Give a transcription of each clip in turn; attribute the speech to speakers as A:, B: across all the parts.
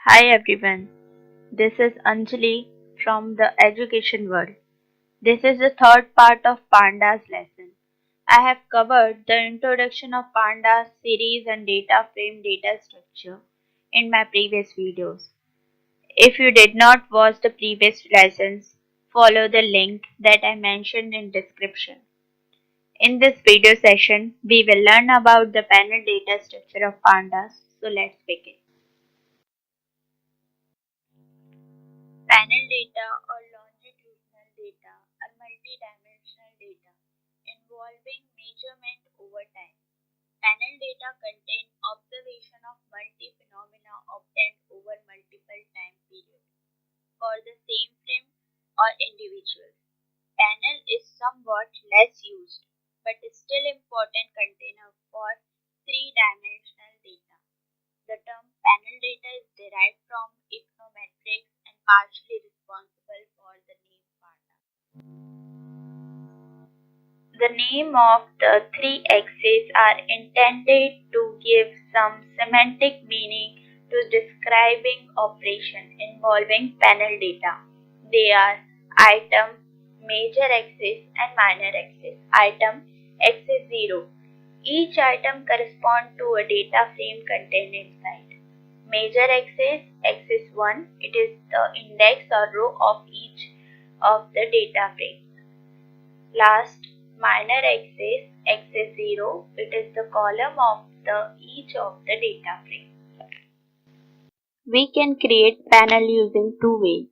A: Hi everyone, this is Anjali from the education world. This is the third part of Pandas lesson. I have covered the introduction of Pandas series and data frame data structure in my previous videos. If you did not watch the previous lessons, follow the link that I mentioned in description. In this video session, we will learn about the panel data structure of Pandas. So let's begin. Panel data or longitudinal data are multidimensional data involving measurement over time. Panel data contain observation of multi-phenomena obtained over multiple time periods for the same frame or individual. Panel is somewhat less used but is still important container for three-dimensional data. The term panel data is derived from econometrics and partially responsible for the name Pandas. The name of the three axes are intended to give some semantic meaning to describing operation involving panel data. They are item, major axis and minor axis. Item axis 0. Each item corresponds to a data frame contained inside. Major axis, axis 1, it is the index or row of each of the data frames. Last, minor axis, axis 0, it is the column of each of the data frames. We can create panel using two ways,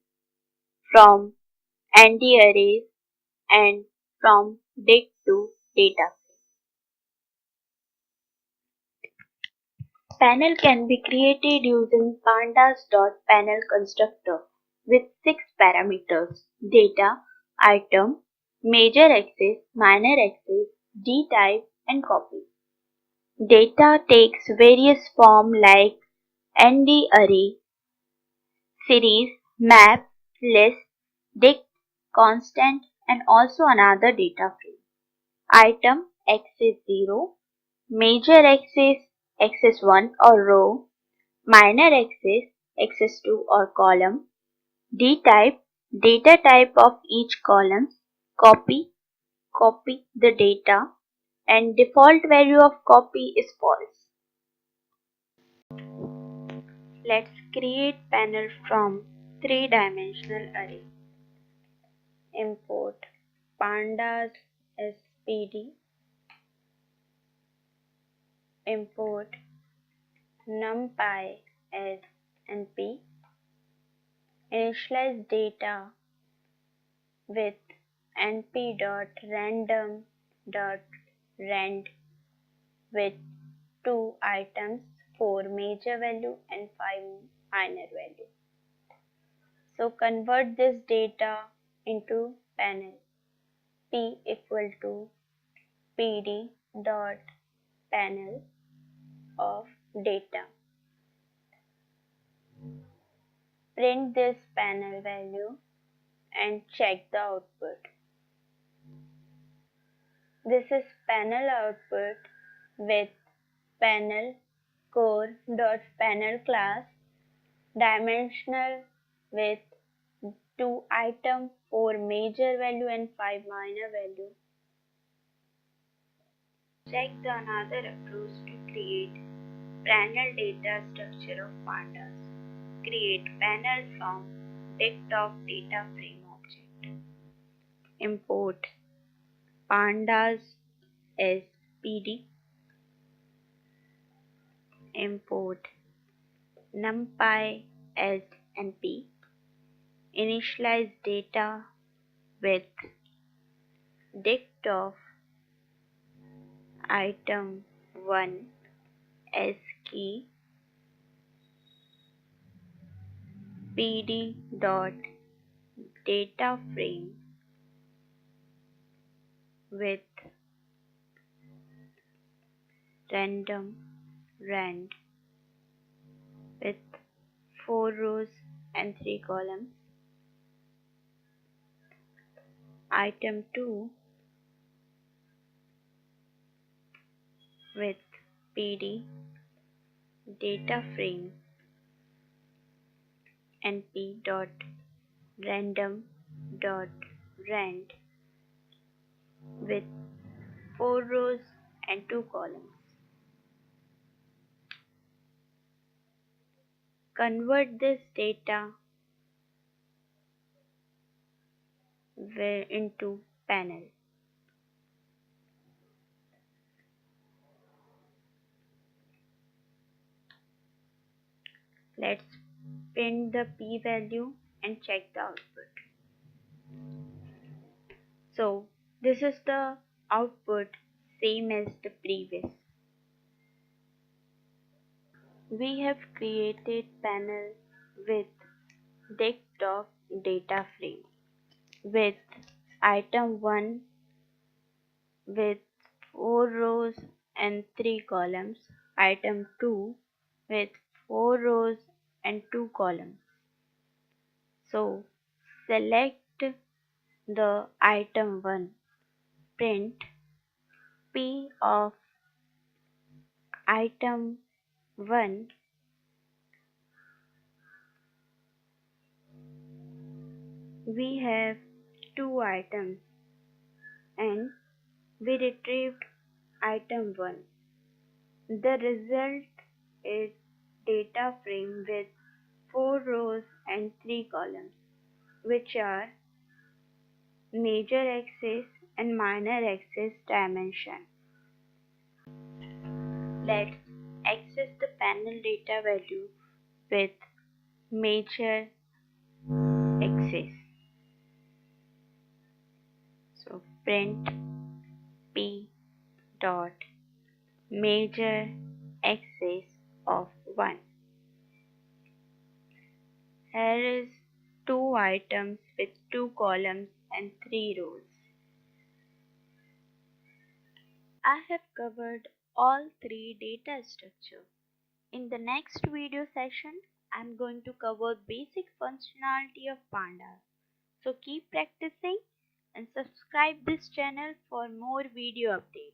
A: from ND arrays and from dig to data. Panel can be created using pandas.panel constructor with 6 parameters: data, item, major axis, minor axis, dtype, and copy. Data takes various forms like ND array, series, map, list, dict, constant, and also another data frame. Item axis 0, major axis axis 1 or row, minor axis axis 2 or column, dtype data type of each column, copy the data, and default value of copy is false. Let's create panel from three-dimensional array. Import pandas spd, import numpy as np, initialize data with np.random.rand with 2 items, 4 major value and 5 minor value. So convert this data into panel. P equal to pd dot panel of data. Print this panel value and check the output. This is panel output with panel core.panel class, dimensional with 2 item, 4 major value and 5 minor value. Check the another approach to create panel data structure of pandas. Create panel from dict of data frame object. Import pandas spd, import numpy as np, initialize data with dict of item 1 as key, pd dot data frame with random rand with 4 rows and 3 columns. Item 2 with pd data frame np.random.rand with 4 rows and 2 columns. Convert this data into panel. Let's print the p-value and check the output. So this is the output, same as the previous. We have created panel with desktop data frame with item 1 with 4 rows and 3 columns, item 2 with 4 rows and 2 columns. So select the item 1, print P of item 1 we have 2 items and we retrieved item 1. The result is data frame with 4 rows and 3 columns, which are major axis and minor axis dimension. Let's access the panel data value with major axis. So print p dot major axis of 1. Here is 2 items with 2 columns and 3 rows. I have covered all 3 data structure. In the next video session, I am going to cover basic functionality of Pandas. So keep practicing and subscribe this channel for more video updates.